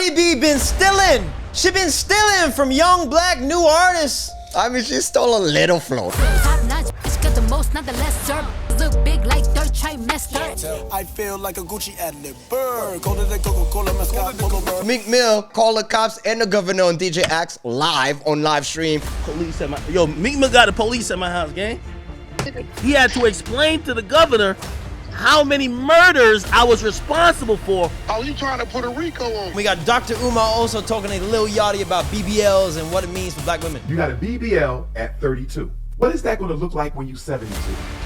Cardi B been stealing. She been stealing from young black new artists. I mean, she stole a little flow. The most, not the lesser. Look big like dirt trimester. I feel like a Gucci ad-lib bird. Go to the Coca-Cola mascot. Meek Mill called the cops and the governor on DJ Axe live on live stream. Police at my Meek Mill got the police at my house, gang. He had to explain to the governor how many murders I was responsible for. Oh, you trying to Puerto Rico on me? We got Dr. Umar also talking to Lil Yachty about BBLs and what it means for black women. You got a BBL at 32. What is that going to look like when you're 72?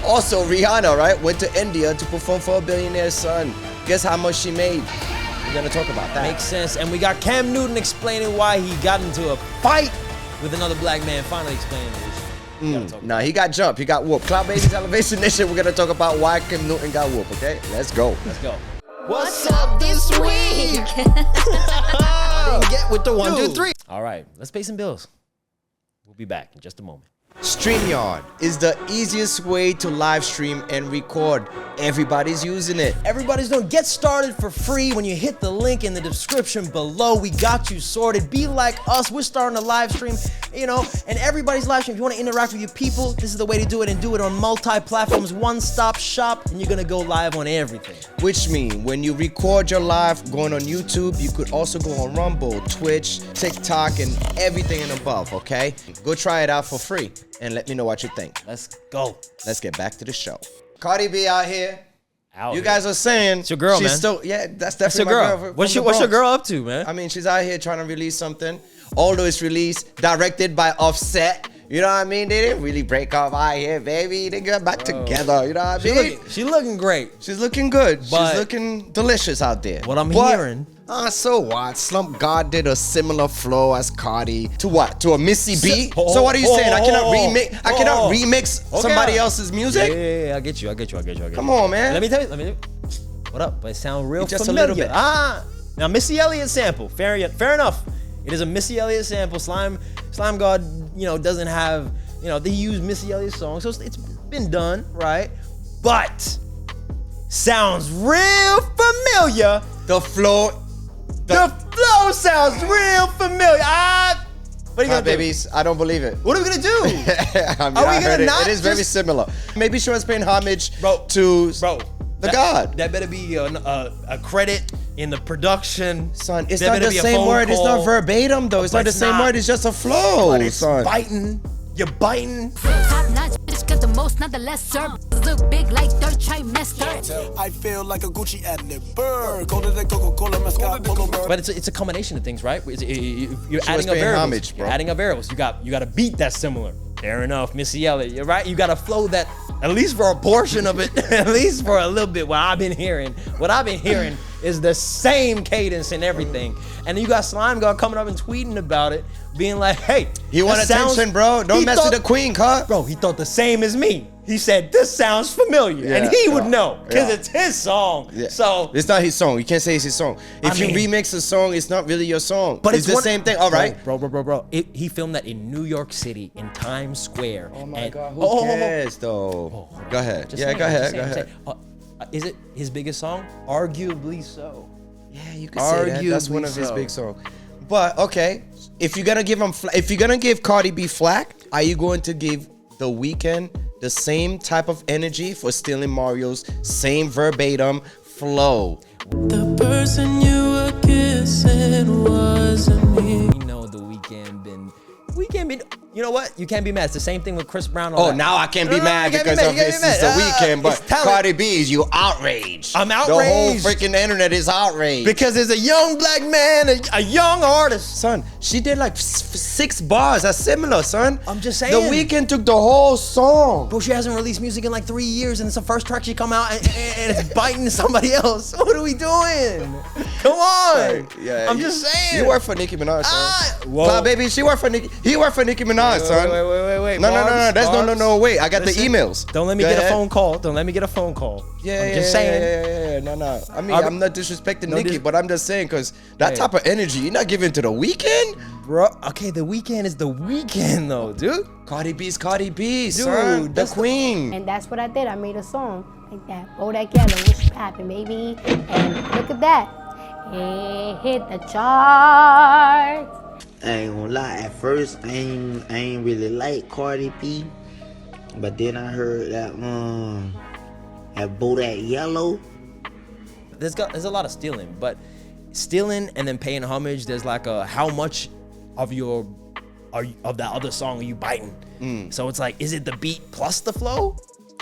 Also, Rihanna, right, went to India to perform for a billionaire's son. Guess how much she made? We're gonna talk about that. Makes sense. And we got Cam Newton explaining why he got into a fight with another black man, finally explaining this. Nah, he got jumped. He got whooped. Cloud Babies Elevation Nation. We're gonna talk about why Cam Newton got whooped. Okay, let's go. Let's go. What's up this week? I didn't get with the 1, 2, 3. All right, let's pay some bills. We'll be back in just a moment. StreamYard is the easiest way to live stream and record. Everybody's using it. Everybody's gonna get started for free when you hit the link in the description below. We got you sorted. Be like us. We're starting a live stream, you know, and everybody's live stream. If you want to interact with your people, this is the way to do it, and do it on multi-platforms, one-stop shop, and you're gonna go live on everything. Which means when you record your live going on YouTube, you could also go on Rumble, Twitch, TikTok, and everything and above, okay? Go try it out for free and let me know what you think. Let's go. Let's get back to the show. Cardi B out here. Out You here. guys are saying It's your girl, she's man. still, yeah, that's That's your definitely my girl. girl. What's from your the Bronx. girl up to, man? I mean, she's out here trying to release something. Although it's released, directed by Offset. You know what I mean? They didn't really break up out here, baby. They got back together. You know what I mean? She looking great. She's looking good. But- She's looking delicious out there. What I'm But- hearing- So what? Slump God did a similar flow as Cardi. To what? To a Missy B? So what are you saying? I cannot remix. I cannot remix somebody else's music? Yeah, I get you. Come on, man. Let me tell you. What up? But it sounds real Just a familiar. little bit. Now Missy Elliott sample. Fair enough. It is a Missy Elliott sample. Slime God, you know, doesn't have, you know, they use Missy Elliott's song, so it's been done, right? But sounds real familiar. The flow. The flow sounds real familiar. What are you gonna do? Babies, I don't believe it. What are we gonna do? I mean, Are we I gonna heard it. not It is very just- similar. Maybe she was paying homage Bro, to the God. That better be a credit in the production. Son, it's There not better the be a same phone word. It's not call. verbatim, though. It's But not the it's same not. word. It's just a flow, But it's son. biting. You're biting. Top notch, bitch, got the most, not the lesser. Look big like dirt trimester. I feel like a Gucci ad-lib bird. Go to the Coca-Cola mascot. But it's a combination of things, right? You're was adding up paying variables. homage, bro. You're adding up variables. You got a beat that's similar. Fair enough, Missy Elliott. You're right. You got a flow that, at least for a portion of it, at least for a little bit, what I've been hearing is the same cadence and everything. And then you got Slime God coming up and tweeting about it, being like, hey, He want that sounds- attention, bro. Don't he mess thought- with the queen, cut. Bro, he thought the same as me. He said, this sounds familiar. And he would know, because yeah. it's his song. Yeah. So, It's not his song. You can't say it's his song. If I mean- you remix a song, it's not really your song. but it's the same thing. All right. Bro. He filmed that in New York City, in Times Square. Oh my And- God. Who cares, though? Go ahead. Just Yeah, saying, go ahead. just Go saying, ahead. is it his biggest song? Arguably so. Yeah, you can say that. That's one of his so. big songs. But okay, if you're gonna give him, if you're gonna give Cardi B flack, are you going to give The Weeknd the same type of energy for stealing Mario's same verbatim flow? The person you were kissing wasn't me. You know The Weeknd been. You know what? You can't be mad. It's the same thing with Chris Brown. Oh, now I can't be mad because of this is The Weeknd, but Cardi B is you outraged. I'm The whole outraged. freaking internet is outraged. Because there's a young black man, a young artist. Son, she did like 6 bars. That's similar, son. I'm just saying. The Weeknd took the whole song. Bro, she hasn't released music in like 3 years, and it's the first track she come out, and it's biting somebody else. What are we doing? Come on. Yeah, I'm just saying. You work for Nicki Minaj, son. Whoa. Cloud Baby, she worked for Nicki. He worked for Nicki Minaj, son. Wait. No. That's Barbs. no. Wait, I got Listen, the emails. Don't let me Go get ahead. a phone call. Don't let me get a phone call. Yeah, I'm just saying. Yeah. No. I mean, I'm- I'm not disrespecting No Nicki, dis- but I'm just saying because that Hey. type of energy, you're not giving to The Weeknd. Bro, okay, The Weeknd is The Weeknd though, dude. Cardi B's Cardi B, Dude, son. The that's the- queen. And that's what I did. I made a song like that. Bodak Yellow, what's poppin', baby? And look at that. It hit the charts. I ain't gonna lie, at first I ain't really like Cardi B, but then I heard that that yellow. There's a lot of stealing, but stealing and then paying homage, there's like a how much of that other song are you biting? So it's like, is it the beat plus the flow?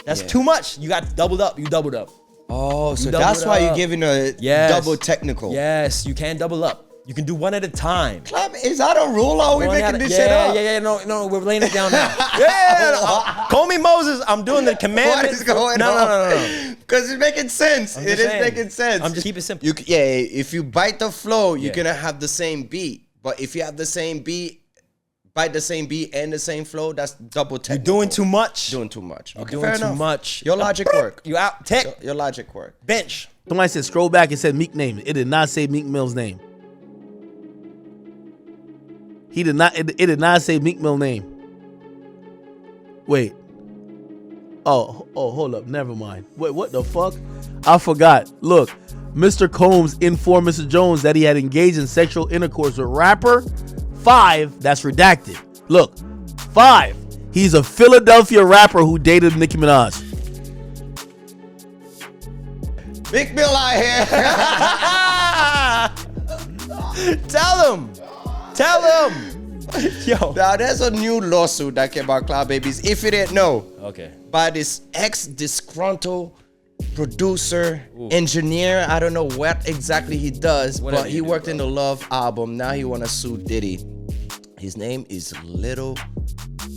That's too much. You got doubled up. You doubled up. Oh, so that's why you're giving a double technical. Yes, you can double up. You can do one at a time. Is that a rule? Or are we making this shit up? Yeah. No, we're laying it down now. Call me Moses. I'm doing the commandment. What is going on? No. Because it's making sense. It is making sense. I'm just keep it simple. If you bite the flow, you're gonna have the same beat. But if you have the same beat, bite the same beat and the same flow, that's double technical. You're doing too much. Doing too much. Okay, You're fair doing too enough. much. Your logic work. You out. Tech. Your logic work. Bench. Somebody said scroll back and said Meek name. It did not say Meek Mill's name. He did not. It did not say Meek Mill name. Wait. Oh, hold up. Never mind. Wait, what the fuck? I forgot. Look, Mr. Combs informed Mr. Jones that he had engaged in sexual intercourse with rapper 5. That's redacted. Look, 5. He's a Philadelphia rapper who dated Nicki Minaj. Meek Mill out here. Tell him. Yo. Now, there's a new lawsuit that came out, Cloud Babies. If you didn't know. Okay. By this ex-disgruntled producer, engineer. I don't know what exactly he does, but he worked in the Love album. Now he want to sue Diddy. His name is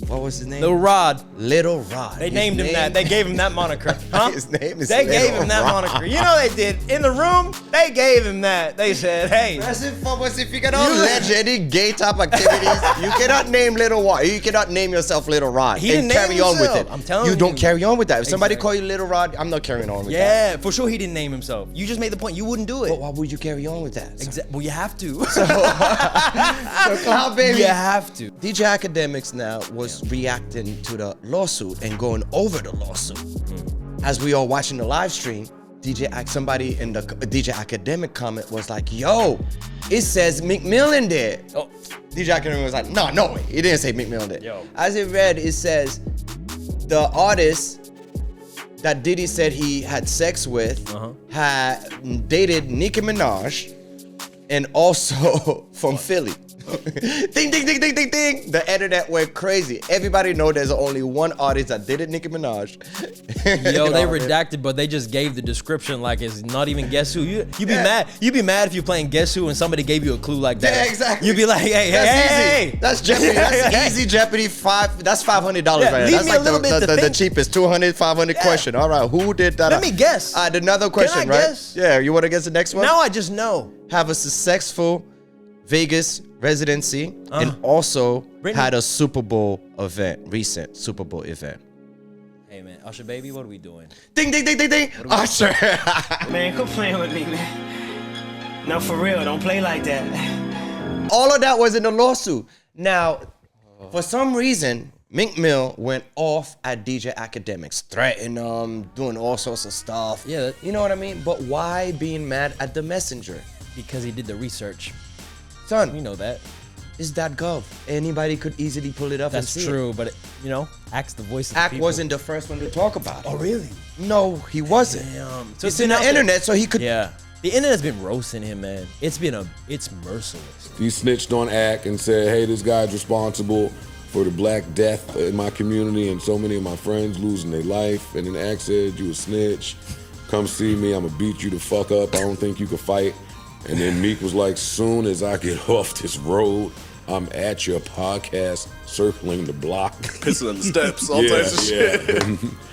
what was his name? Lil Rod. Lil Rod. They named him that. They gave him that moniker. Huh? His name is They Lil gave him that Rod. moniker. You know they did. In the room, they gave him that. They said, hey. That's it for us. If you cannot allege any gay type activities, you cannot name Lil Rod. You cannot name yourself Lil Rod He didn't and carry name on with himself. it. I'm telling you. You don't carry on with that. If somebody Exactly. call you Lil Rod, I'm not carrying on with that. Yeah, for sure he didn't name himself. You just made the point. You wouldn't do it. But why would you carry on with that? Well, you have to. So Cloud Baby. You have to. DJ Academics now was reacting to the lawsuit and going over the lawsuit. As we are watching the live stream, somebody in the DJ Academic comment was like, yo, it says Meek Mill in there. Oh. DJ Academic was like, no way. It didn't say Meek Mill in there. Yo. As it read, it says the artist that Diddy said he had sex with had dated Nicki Minaj and also from Philly. Ding, ding, ding, ding, ding, ding. The internet went crazy. Everybody know there's only one artist that did it, Nicki Minaj. Yo, they redacted, but they just gave the description like it's not even Guess Who. You'd be mad. You'd be mad if you're playing Guess Who and somebody gave you a clue like that. Yeah, exactly. You'd be like, hey, That's easy. That's Jeopardy. That's easy Jeopardy. That's $500 right there. leave That's me like a little bit to the think. cheapest 200, 500 question. All right, who did that? Let me guess. Another question, Can I right? guess? Yeah, you want to guess the next one? Now I just know. Have a successful Vegas residency and also had a Super Bowl event, recent Super Bowl event. Hey man, Usher baby, what are we doing? Ding, ding, ding, ding, ding. Usher. Man, quit playing with me, man. No, for real, don't play like that. All of that was in the lawsuit. Now, for some reason, Meek Mill went off at DJ Academics, threatening them, doing all sorts of stuff. Yeah. You know what I mean? But why being mad at the messenger? Because he did the research. Son, We know that. it's .gov. Anybody could easily pull it up and That's see true, it. but Act's the voice of Act the people. wasn't the first one to talk about it. Oh really? No, he wasn't. Damn. So it's in the internet, so he could. Yeah. The internet's been roasting him, man. It's merciless. He snitched on Act and said, hey, this guy's responsible for the Black death in my community and so many of my friends losing their life. And then Act said, you a snitch. Come see me, I'ma beat you the fuck up. I don't think you can fight. And then Meek was like, soon as I get off this road, I'm at your podcast, circling the block. Pissing on the steps, all types of shit.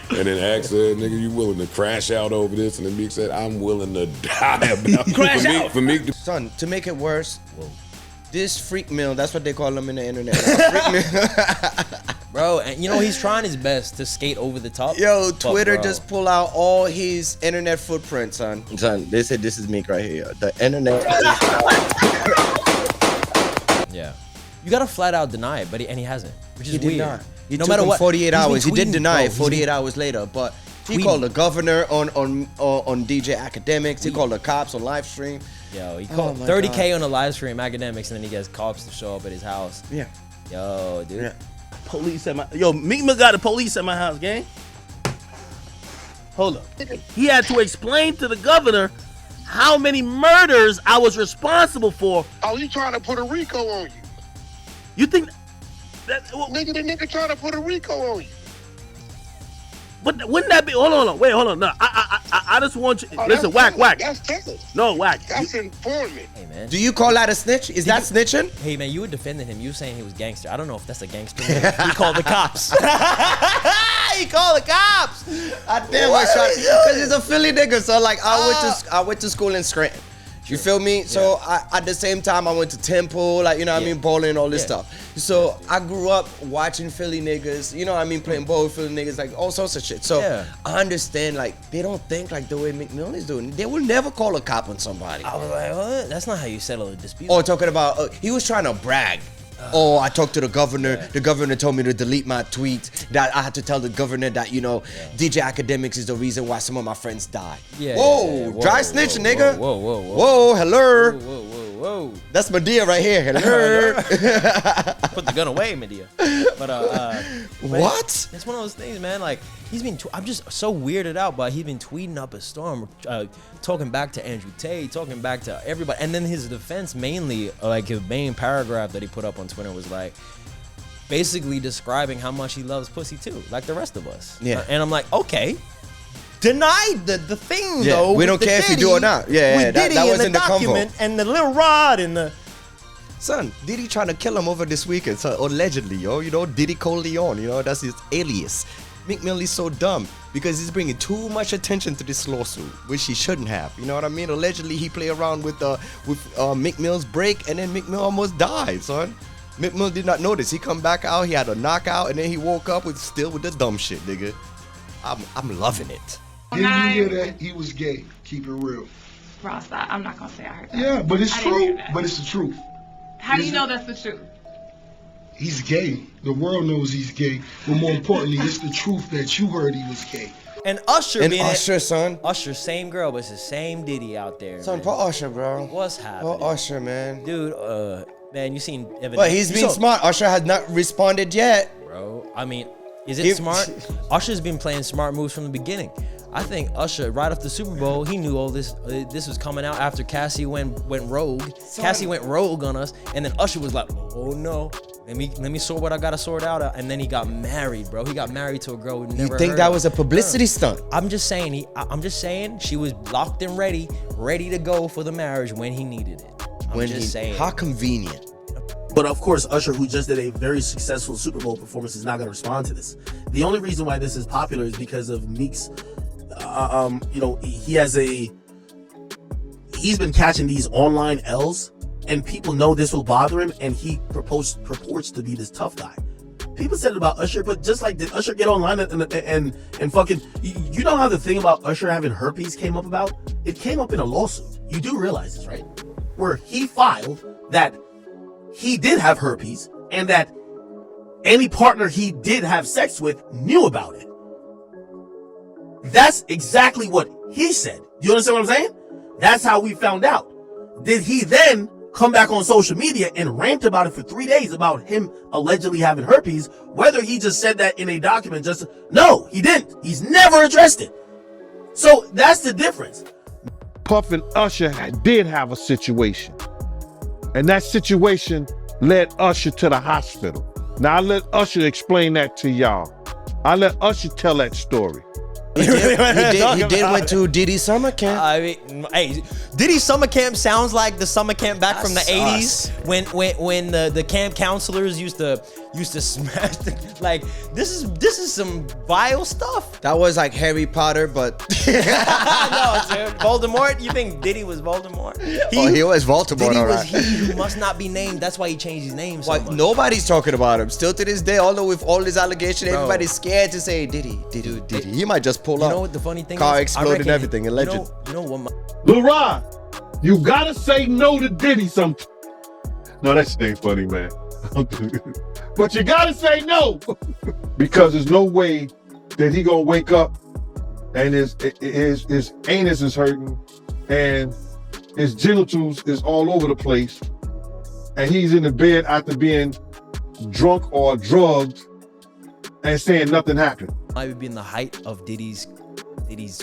And then Ack said, nigga, you willing to crash out over this? And then Meek said, I'm willing to die about it. For Meek to Son, to make it worse, this Freak Mill, that's what they call him in the internet. Freak Mill. Bro, and you know he's trying his best to skate over the top. Yo, but Twitter bro, just pull out all his internet footprint, son. Son, they said this is Meek right here. The internet. Yeah. You gotta flat out deny it, but he hasn't, which is He did weird. not. He no took matter him what, 48 he's been hours. He did tweeting, deny it bro. 48 hours later, but he called the governor on DJ Academics. He called the cops on live stream. Yo, he called 30K on the live stream academics, and then he gets cops to show up at his house. Yeah. Yo, dude. Yeah. Police at my Meek Mill got the police at my house, gang. Hold up. He had to explain to the governor how many murders I was responsible for. Oh, he trying to put a RICO on you. You think that Nigga, the nigga trying to put a RICO on you. But wouldn't that be? Hold on, wait, hold on. No, I just want you. Listen, whack. That's Texas. No, whack. That's informant. Hey, man. Do you call that a snitch? Is that snitching? Hey, man, you were defending him. You were saying he was gangster. I don't know if that's a gangster move. He called the cops. He called the cops. I damn because he's a Philly nigga. So like, I went to school in Scranton. You feel me? So at the same time, I went to Temple, like, you know what I mean, bowling, all this stuff. So I grew up watching Philly niggas, you know what I mean, playing ball with Philly niggas, like all sorts of shit. So I understand, like, they don't think like the way Meek Mill is doing. They will never call a cop on somebody. I was like, what? That's not how you settle a dispute. Or talking about, he was trying to brag. Oh, I talked to the governor. The governor told me to delete my tweet. That I had to tell the governor that, you know, DJ Academics is the reason why some of my friends died. Whoa, dry snitch, nigga. Whoa, hello. Whoa. That's Medea right here. Hello. Put the gun away, Medea. But what? It's one of those things, man. Like, he's been. I'm just so weirded out by he's been tweeting up a storm, talking back to Andrew Tate, talking back to everybody, and then his defense mainly, like his main paragraph that he put up on Twitter was like, basically describing how much he loves pussy too, like the rest of us. Yeah. And I'm like, okay. Deny the thing though. We don't care if you do or not. Yeah, that was in the document and the Lil Rod and the. Son, Diddy trying to kill him over this weekend, so allegedly, yo. You know, Diddy Coleon, you know, that's his alias. Meek Mill is so dumb because he's bringing too much attention to this lawsuit, which he shouldn't have. You know what I mean? Allegedly, he played around with Meek Mill's break, and then Meek Mill almost died, son. Meek Mill did not notice. He come back out, he had a knockout, and then he woke up with the dumb shit, nigga. I'm loving it. Did you hear that? He was gay. Keep it real. Ross, I'm not gonna say I heard that. Yeah, but it's true. But it's the truth. How do you know that's the truth? He's gay. The world knows he's gay. But more importantly, it's the truth that you heard he was gay. And Usher, son. Usher, same girl, but it's the same Diddy out there. Son, man. poor Usher, bro. What's happening? Poor Usher, man. Dude, man, you seen evidence. But he's been smart. Usher has not responded yet. Bro, I mean, is it smart? Usher's been playing smart moves from the beginning. I think Usher, right after the Super Bowl, he knew all this. This was coming out after Cassie went rogue. Cassie went rogue on us, and then Usher was like, "Oh no, let me sort what I gotta sort out." And then he got married, bro. He got married to a girl who never. You think that was a publicity stunt? I'm just saying. I'm just saying she was locked and ready to go for the marriage when he needed it. I'm just saying. How convenient. But of course, Usher, who just did a very successful Super Bowl performance, is not going to respond to this. The only reason why this is popular is because of Meek's. You know, he's been catching these online L's, and people know this will bother him, and he purports to be this tough guy. People said it about Usher, but just like, did Usher get online and fucking, you know how the thing about Usher having herpes came up about? It came up in a lawsuit. You do realize this, right? Where he filed that he did have herpes, and that any partner he did have sex with knew about it. That's exactly what he said. You understand what I'm saying? That's how we found out. Did he then come back on social media and rant about it for 3 days about him allegedly having herpes? Whether he just said that in a document, no, he didn't. He's never addressed it. So that's the difference. Puff and Usher did have a situation, and that situation led Usher to the hospital. Now I let Usher explain that to y'all. I let Usher tell that story. He did went to Diddy summer camp. I mean, hey, Diddy summer camp sounds like the summer camp back from the 80s when the camp counselors used to smash like this is some vile stuff. That was like Harry Potter, but no, sir. Voldemort. You think Diddy was Voldemort? He was Voldemort. Diddy all was right. he who must not be named. That's why he changed his name so much. Nobody's talking about him still to this day. Although with all this allegation, everybody's scared to say Diddy. He might just pull up. You know what the funny thing car is? exploded and everything. Alleged. You know what? Lil Rod, you gotta say no to Diddy sometimes. No, that shit ain't funny, man. But you gotta say no because there's no way that he gonna wake up and his anus is hurting and his genitals is all over the place, and he's in the bed after being drunk or drugged and saying nothing happened. Might be in the height of Diddy's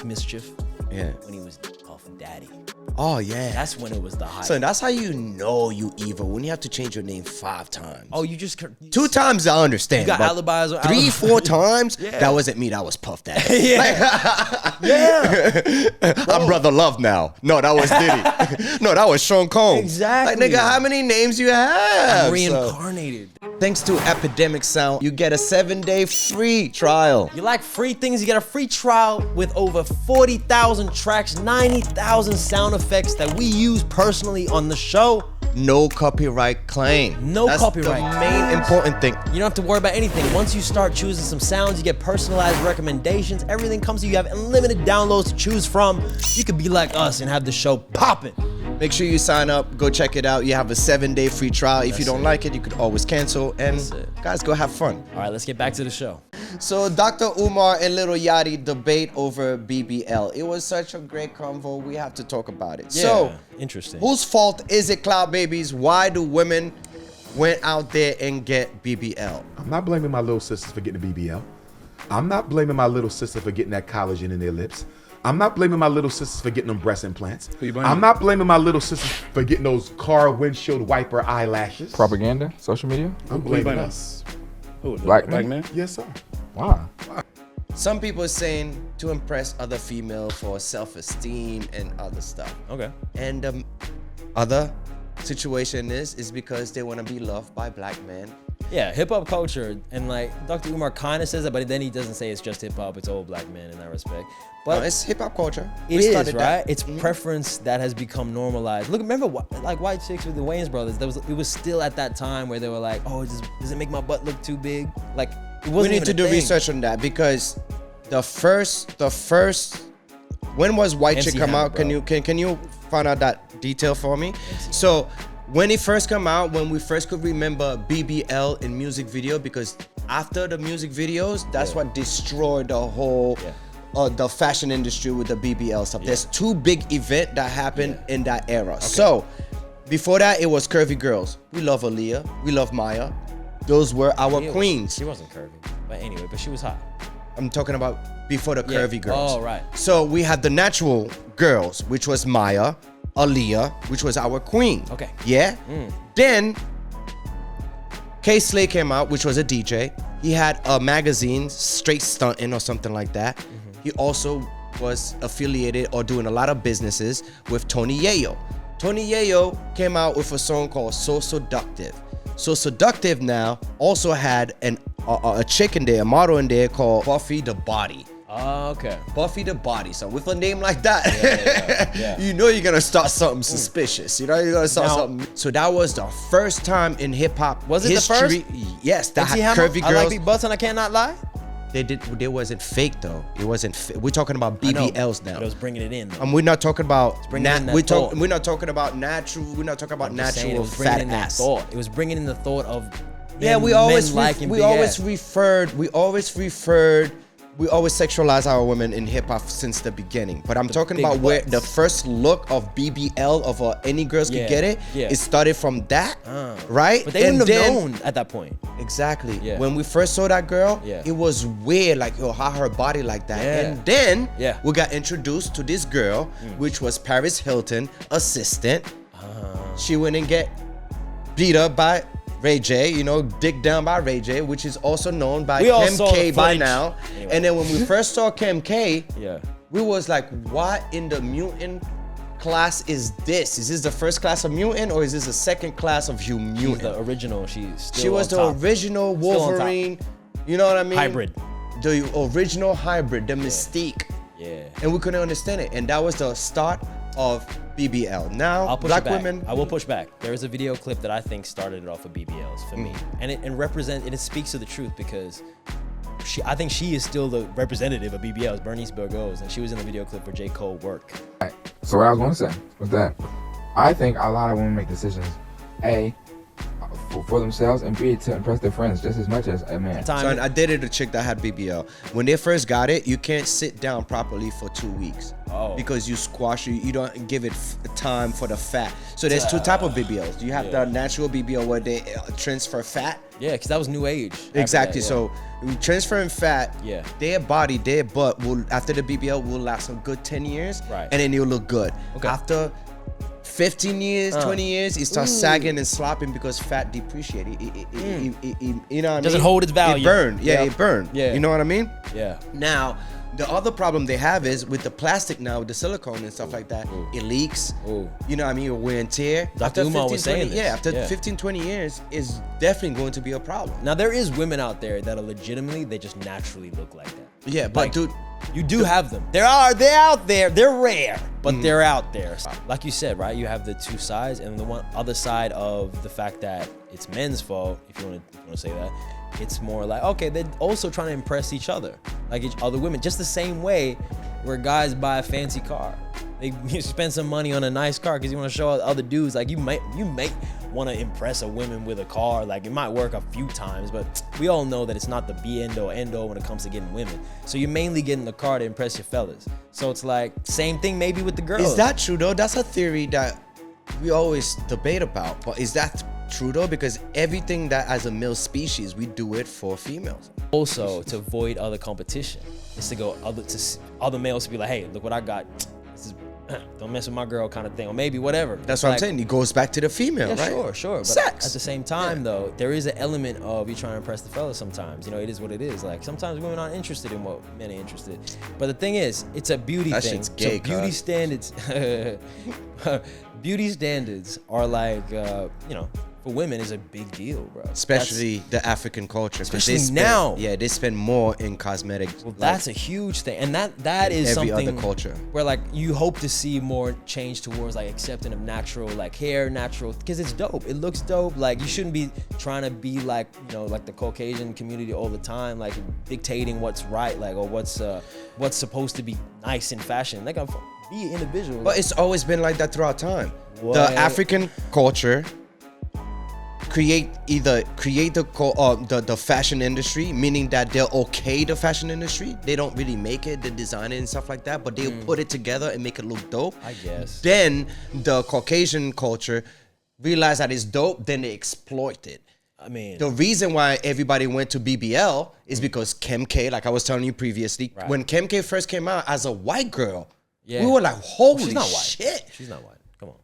mischief. Yeah. When he was Puff Daddy. Oh yeah. That's when it was the height. So that's how you know you evil, when you have to change your name 5 times. Oh, you just 2 times I understand. You got but alibis or 3, 4 times? Yeah. That wasn't me, that was Puff Daddy. Yeah. Yeah. I'm Brother Love now. No, that was Diddy. No, that was Sean Combs. Exactly. Like, nigga, how many names you have? I'm reincarnated. Thanks to Epidemic Sound, you get a 7-day free trial. You like free things? You get a free trial with over 40,000 tracks, 90,000 sound effects that we use personally on the show. No copyright claim. No copyright. That's the main important thing. You don't have to worry about anything. Once you start choosing some sounds, you get personalized recommendations. Everything comes to you. You have unlimited downloads to choose from. You could be like us and have the show popping. Make sure you sign up. Go check it out. You have a 7-day free trial. If you don't like it, you could always cancel. And guys, go have fun. All right, let's get back to the show. So Dr. Umar and Lil Yachty debate over BBL. It was such a great convo. We have to talk about it. Yeah, so interesting. Whose fault is it, Cloud Babies? Why do women went out there and get BBL? I'm not blaming my little sisters for getting a BBL. I'm not blaming my little sister for getting that collagen in their lips. I'm not blaming my little sisters for getting them breast implants. Who you blaming? I'm not blaming my little sisters for getting those car windshield wiper eyelashes. Propaganda, social media. I'm blaming us. Who? Black man? Yes, sir. Why? Some people are saying to impress other females for self-esteem and other stuff. Okay. And other situation is because they want to be loved by black men. Yeah, hip hop culture, and like Dr. Umar kind of says that, but then he doesn't say it's just hip hop. It's all black men in that respect. But no, it's hip hop culture. It is, right? It's preference that has become normalized. Look, remember like White Chicks with the Wayans brothers? It was still at that time where they were like, oh, does it make my butt look too big? Like, it wasn't. We need even to a do thing. research on that because the first. When was White Chick come out? Can you find out that detail for me? So when it first come out, when we first could remember BBL in music video, because after the music videos, that's what destroyed the whole the fashion industry with the BBL stuff. There's 2 big events that happened in that era. So before that, it was curvy girls. We love Aaliyah. We love Maya. Those were our queens. She wasn't curvy, but anyway, but she was hot. I'm talking about before the curvy girls. Oh, right. So we had the natural girls, which was Maya, Aaliyah, which was our queen. Okay. Yeah? Then K-Slay came out, which was a DJ. He had a magazine, Straight Stuntin' or something like that. He also was affiliated or doing a lot of businesses with Tony Yayo. Tony Yayo came out with a song called So Seductive. So Seductive now also had a chick in there, a model in there called Buffy the Body. Oh, okay. Buffy the Body. So with a name like that, you know you're gonna start something suspicious. You know you're gonna start something. So that was the first time in hip hop Was it history. the first? Yes, that had MC Hammer? curvy I like girls. big butts and I cannot lie. They wasn't fake though. It wasn't. We're talking about BBLs now. But it was bringing it in. Though. We're not talking about. We're not talking about natural. We're not talking about natural fat fat in that ass. thought. It was bringing in the thought of. Yeah, we always sexualize our women in hip hop since the beginning. But I'm talking about where the first look of BBL of any girls could get it. Yeah. It started from that, right? But they wouldn't have known at that point. Exactly. Yeah. When we first saw that girl, it was weird, like yo, how her body like that. Yeah. And then we got introduced to this girl, which was Paris Hilton, assistant. She went and get beat up by Ray J, dick down by Ray J, which is also known by Kim K by now. Anyway. And then when we first saw Kim K, Yeah. we was like, what in the mutant class is this? Is this the first class of mutant or is this the second class of mutant? She's the original. She was the original Wolverine. You know what I mean? Hybrid. The original hybrid, the mystique. Yeah. And we couldn't understand it. And that was the start of BBL. Now, black women. I will push back. There is a video clip that I think started it off with BBLs for me, and it speaks to the truth because I think she is still the representative of BBLs, Bernice Burgos, and she was in the video clip for J. Cole Work. Right. So what I was going to say was that I think a lot of women make decisions, A, for themselves, and B, to impress their friends just as much as a man. So I dated a chick that had BBL. When they first got it, you can't sit down properly for 2 weeks. Because you squash you don't give it time for the fat. So there's two type of BBLs. You have the natural BBL where they transfer fat. Yeah, because that was new age. Exactly. That, So transferring fat, their body, their butt will, after the BBL, will last a good 10 years. Right. And then you'll look good. Okay. After 15 years, 20 years, it starts sagging and slopping because fat depreciates. You know what I mean? Doesn't hold its value. It burned. Yeah, Yep. it burned. Yeah. You know what I mean? Yeah. Now, the other problem they have is with the plastic now, with the silicone and stuff like that, it leaks. You know what I mean? Wear and tear. Dr. Umar was saying this. Yeah, after 15, 20 years, is definitely going to be a problem. Now, there is women out there that are legitimately, they just naturally look like that. Yeah, but Like, dude, you do have them. They're out there. They're rare, but they're out there. Like you said, right? You have the two sides, and the one other side of the fact that it's men's fault, if you want to say that. It's more like, okay, they're also trying to impress each other, like each other women, just the same way where guys buy a fancy car. You spend some money on a nice car because you want to show other dudes, like you might want to impress a woman with a car. Like it might work a few times, but we all know that it's not the be end all when it comes to getting women. So you're mainly getting the car to impress your fellas. So it's like same thing maybe with the girls. Is that true though? That's a theory that we always debate about, but is that true though? Because everything that as a male species, we do it for females. Also, to avoid other competition, is to go other males to be like, hey, look what I got. This is don't mess with my girl kind of thing, or maybe whatever. That's what I'm saying. It goes back to the female, yeah, right? Sure. But Sex. at the same time, though, there is an element of you trying to impress the fellas sometimes. You know, it is what it is. Like sometimes women aren't interested in what men are interested. But the thing is, it's a beauty That thing. shit's gay, so beauty standards. Beauty standards are like, you know, for women is a big deal, bro. Especially the African culture. Especially now. Yeah, they spend more in cosmetics. Well, that's a huge thing, and that is every something other culture where like you hope to see more change towards like accepting of natural, like hair, natural, because it's dope. It looks dope. Like you shouldn't be trying to be like, you know, like the Caucasian community all the time, like dictating what's right, like or what's supposed to be nice in fashion. Like be an individual. But it's always been like that throughout time. What? The African culture create the fashion industry, meaning that they'll okay the fashion industry. They don't really make it, the design it and stuff like that, but they'll put it together and make it look dope. I guess. Then the Caucasian culture realize that it's dope, then they exploit it. I mean, the reason why everybody went to BBL is because Kim K, like I was telling you previously, when Kim K first came out as a white girl, we were like, holy she's not white. shit. She's not white. Come on.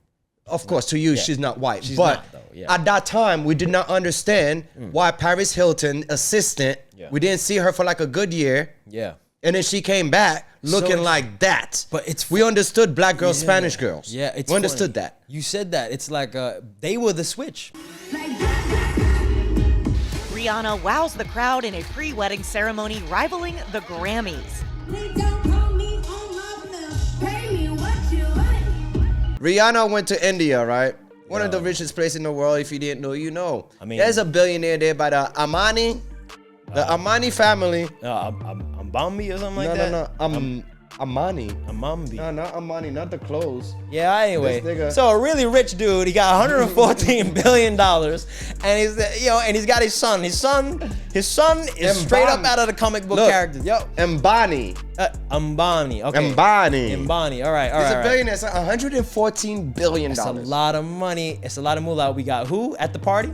Of course, to you, she's not white. She's but not, though, yeah. at that time, we did not understand why Paris Hilton, assistant, we didn't see her for like a good year. Yeah. And then she came back looking like that. But we understood black girls, Spanish girls. Yeah, it's we understood funny. that. You said that. It's like they were the switch. Rihanna wows the crowd in a pre-wedding ceremony rivaling the Grammys. Rihanna went to India, right? One of the richest places in the world. If you didn't know, you know. I mean, there's a billionaire there by the Amani, family. Ambambi or something like that? No. Amani. Amambi. No, not Amani, not the clothes. Yeah, anyway. This nigga. So a really rich dude, he got $114 billion, and he's got his son. His son is straight up out of the comic book characters. Yo. Ambani. Ambani. Okay. Ambani. All right. He's a billionaire. It's $114 billion. It's a lot of money. It's a lot of moolah. We got who at the party?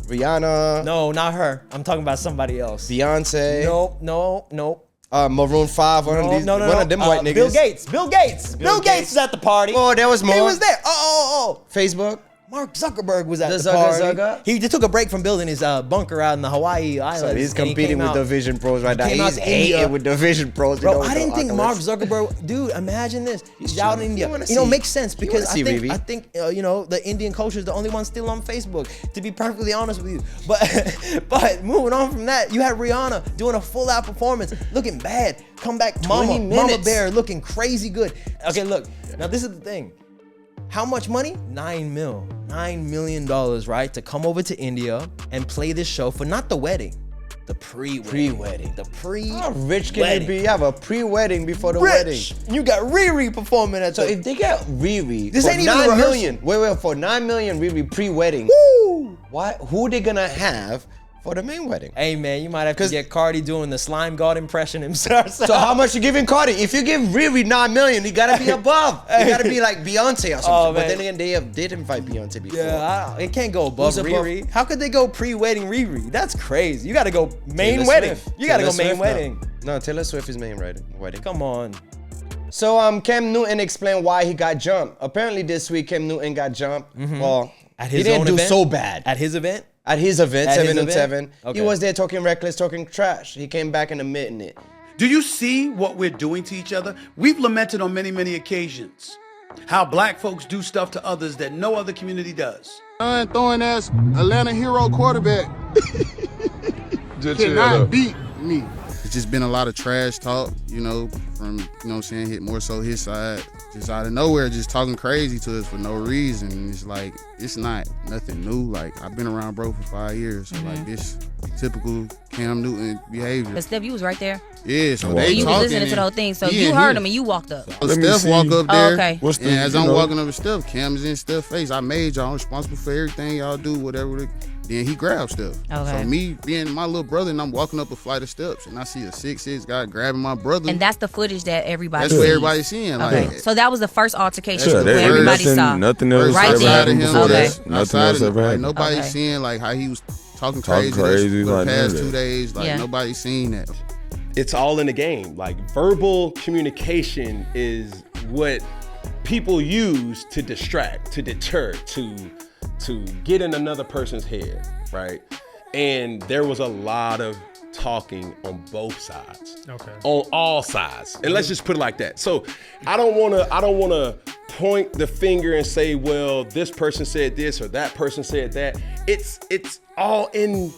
Rihanna. No, not her. I'm talking about somebody else. Beyonce. Nope. Maroon 5, one of them white niggas. Bill Gates is at the party. Oh, there was more. He was there. Oh. Facebook. Mark Zuckerberg was at the party. He just took a break from building his bunker out in the Hawaii Islands. So he's competing with the Vision Pros right now. He's hating with the Vision Pros. Bro, I didn't think Mark Zuckerberg, dude, imagine this. He's out in India. You know, makes sense because I think the Indian culture is the only one still on Facebook, to be perfectly honest with you. But moving on from that, you had Rihanna doing a full out performance, looking bad. Come back, Mama Bear looking crazy good. Okay, look, now this is the thing. How much money? $9 million, right? To come over to India and play this show for not the wedding, the pre-wedding. How rich can you be? You have a pre-wedding before the wedding. You got Riri performing at if they got Riri this for ain't even $9 rehearsal. million. Wait, for $9 million Riri pre-wedding. Woo! Who they gonna have for the main wedding? Hey man, you might have to get Cardi doing the slime god impression himself. So how much you giving Cardi? If you give Riri $9 million, you gotta be above. You gotta be like Beyonce or something. Oh, but man. then again, they did invite Beyonce before. Yeah, it can't go above Who's Riri. above? How could they go pre-wedding Riri? That's crazy. You gotta go main Taylor wedding. Swift. You gotta Taylor go main Swift, wedding. No, Taylor Swift is main wedding. Come on. So Cam Newton explained why he got jumped. Apparently this week Cam Newton got jumped. Well, At he his didn't own do event? so bad. At his event? At his event, At 7 his on event? 7. Okay. He was there talking reckless, talking trash. He came back and admitting it. Do you see what we're doing to each other? We've lamented on many, many occasions how black folks do stuff to others that no other community does. Throwing ass Atlanta hero quarterback cannot beat me. It's just been a lot of trash talk, you know, from, you know what I'm saying, hit more so his side, just out of nowhere, just talking crazy to us for no reason. And it's like, it's not nothing new. Like, I've been around bro for 5 years, so like this typical Cam Newton behavior. But Steph, you was right there. Yeah, so So they you was talking. listening to the whole thing. So Yeah, you heard he- him and you walked up. So Steph walk up there, Oh, okay. and as I'm walking up to Steph, Cam is in Steph's face. I made y'all responsible for everything y'all do, whatever. Then he grabbed Steph. Okay. So me being my little brother, and I'm walking up a flight of steps, and I see a 6'6" guy grabbing my brother. And that's the footage that everybody That's sees. what everybody's seeing. Okay. Like, So that was the first altercation Sure, where everybody saw. Nothing else right ever there. happened before Okay. this. Nothing else ever like, happened. nobody's Okay. seeing like how he was talking Talking crazy, crazy, for the like, none past of 2 that. days. Like Yeah. nobody's seen that. It's all in the game. Like verbal communication is what people use to distract, to deter, to get in another person's head, right? And there was a lot of talking on both sides. Okay. On all sides. And let's just put it like that. So I don't wanna point the finger and say, well, this person said this or that person said that. It's all in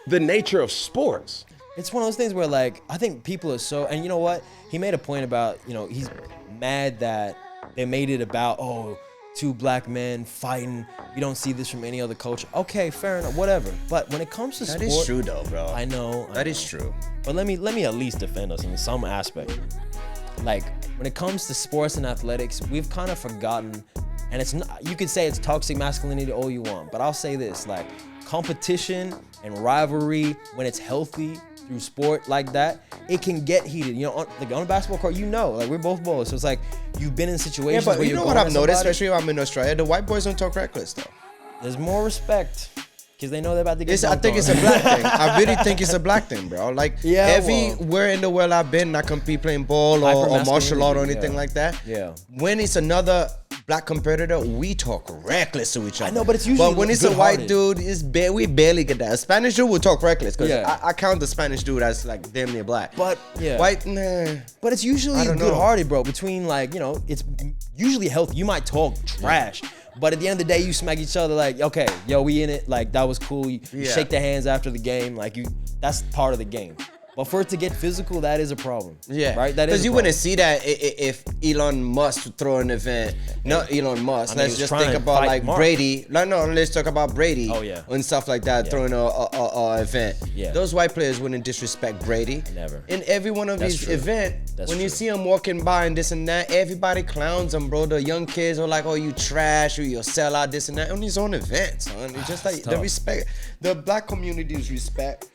the nature of sports. It's one of those things where, like, I think people are so, and you know what? He made a point about, you know, he's mad that they made it about, oh, two black men fighting. You don't see this from any other culture. Okay, fair enough, whatever. But when it comes to That sport, is true though, bro. I know. That is true. But let me at least defend us in some aspect. Like, when it comes to sports and athletics, we've kind of forgotten, and it's not, you could say it's toxic masculinity all you want, but I'll say this, like, competition and rivalry, when it's healthy through sport like that, it can get heated. You know, on a basketball court, you know, like, we're both ballers, so it's like, you've been in Yeah, situations but where you you're know what going I've at noticed, somebody, especially when I'm in Australia, the white boys don't talk reckless though. there's more respect, because they know they're about to get I dunked think it's on. a black thing. I really think it's a black thing, bro. Like Yeah, everywhere in the world I've been, I compete playing ball or martial art or anything yeah. like that. Yeah. When it's another black competitor, we talk reckless to each other. I know, but it's usually But when it's a white good-hearted. dude, we barely get that. A Spanish dude will talk reckless because Yeah. I count the Spanish dude as like damn near black. But yeah, White, nah. But it's usually I don't know. good-hearted, bro. Between, like, you know, it's usually healthy. You might talk trash, but at the end of the day, you smack each other like, okay, yo, we in it. Like, that was cool. You Yeah. shake their hands after the game. Like, that's part of the game. But for it to get physical, that is a problem. Yeah, right. That is because a you problem. wouldn't see that if Elon Musk throw an event. Not Elon Musk. I mean, he Let's was just trying think to about fight like Mark. Brady. No, let's talk about Brady. Oh, yeah. And stuff like that, throwing a event. Yeah. Those white players wouldn't disrespect Brady. Never. In every one of That's these true. events, That's when you true. see them walking by and this and that, everybody clowns them, bro. The young kids are like, "Oh, you trash, or you sellout, this and that." On these own events, son. It's just like the tough. respect, the black community's respect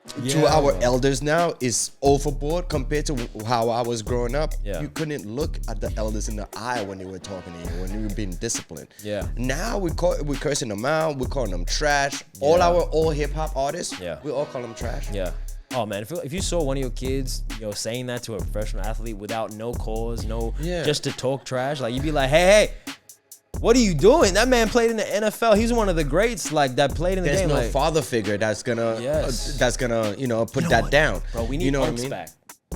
to Yeah, our bro. elders now is overboard compared to how I was growing up. Yeah. You couldn't look at the elders in the eye when they were talking to you, when you were being disciplined. Yeah. Now we're cursing them out. We're calling them trash. All our old hip hop artists, Yeah. we all call them trash. Yeah. Oh man, if you saw one of your kids, you know, saying that to a professional athlete without no cause, just to talk trash, like, you'd be like, hey, what are you doing? That man played in the NFL. He's one of the greats, like, that played in the There's game. no like, father figure that's gonna put You know that what? down. Bro, we need you know what I unks mean? back.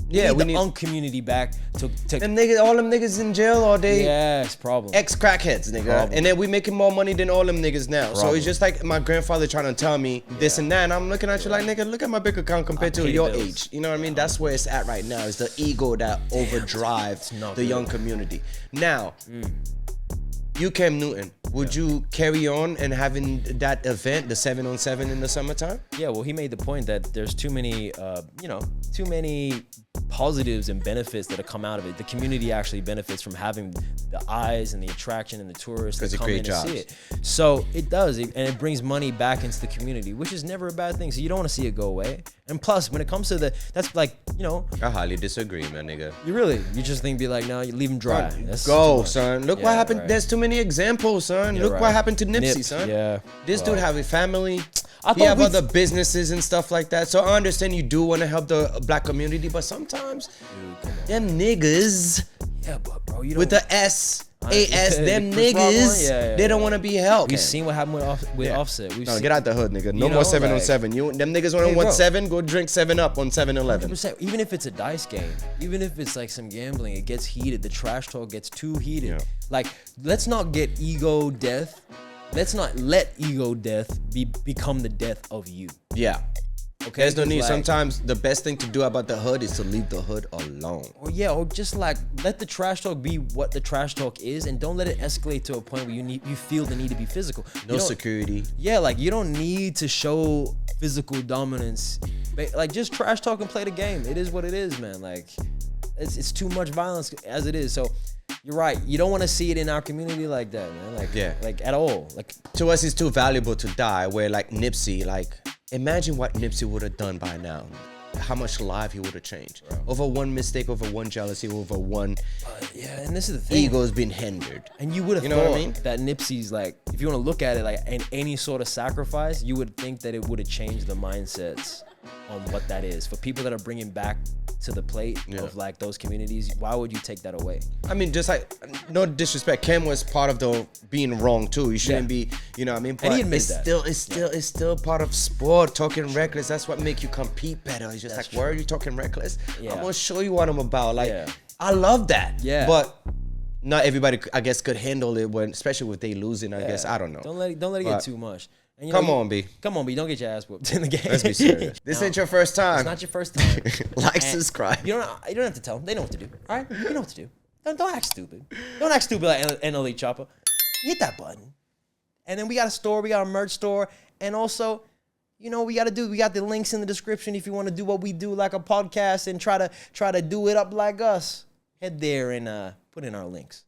Yeah, we we need need the unk community back to them niggas. All them niggas in jail all day. Yes, problem. Ex crackheads, nigga. Problem. And then we making more money than all them niggas now. So Problem. it's just like my grandfather trying to tell me this and that. And I'm looking at you like, nigga, look at my bank account compared to pay your bills. age. You know what I mean? That's where it's at right now. It's the ego that overdrives not the good. young community. Now, you Cam Newton, would you carry on and having that event, the 7-on-7 in the summertime? Yeah, well, he made the point that there's too many positives and benefits that have come out of it. The community actually benefits from having the eyes and the attraction and the tourists that come in and see it. So it does, and it brings money back into the community, which is never a bad thing. So you don't want to see it go away. And plus, when it comes to that's like, you know, I highly disagree, man, nigga. You just think be like, no, you leave them dry. That's go, son. Look what happened. Right. There's too many examples, son. Look what happened to Nipsey, son. Yeah. This dude have a family. He have other businesses and stuff like that. So I understand you do want to help the black community, but sometimes them niggas bro, you with the S.A.S. them niggas, they don't want to be helped. We've seen what happened with Offset. No, get out the hood, nigga. No more 707. Them niggas want 7, go drink 7-Up on 7-Eleven. Even if it's a dice game, even if it's like some gambling, it gets heated. The trash talk gets too heated. Yeah. Like, let's not get ego death. Let's not let ego death become the death of you. Yeah. Okay. There's no need. Sometimes the best thing to do about the hood is to leave the hood alone. Or just like let the trash talk be what the trash talk is, and don't let it escalate to a point where you feel the need to be physical. No security. Yeah, like you don't need to show physical dominance. Like just trash talk and play the game. It is what it is, man. Like it's too much violence as it is. So you're right. You don't want to see it in our community like that, man. Like at all. Like to us, it's too valuable to die. Where like Nipsey, like imagine what Nipsey would have done by now. How much life he would have changed. Bro. Over one mistake, over one jealousy, over one. And this is the thing. Ego's been hindered. And you would have thought that Nipsey's like, if you want to look at it like in any sort of sacrifice, you would think that it would have changed the mindsets on what that is for people that are bringing back to the plate of like those communities. Why would you take that away? I mean, just like no disrespect, Cam was part of the being wrong too. You shouldn't be, you know what I mean? But and he admits that. It's still part of sport. Talking reckless, that's what make you compete better. It's just why are you talking reckless? I'm gonna show you what I'm about. Like I love that. Yeah. But not everybody, I guess, could handle it when, especially with they losing. I guess I don't know. Don't let it get too much. And, come on, B. Come on, B. Don't get your ass whooped in the game. Let's be serious. This ain't your first time. It's not your first time. Like, subscribe. You don't have to tell them. They know what to do. All right? You know what to do. Don't act stupid. Don't act stupid like NLE Chopper. Hit that button. And then we got a store. We got a merch store. And also, you know, we got the links in the description if you want to do what we do, like a podcast, and try to do it up like us. Head there and put in our links.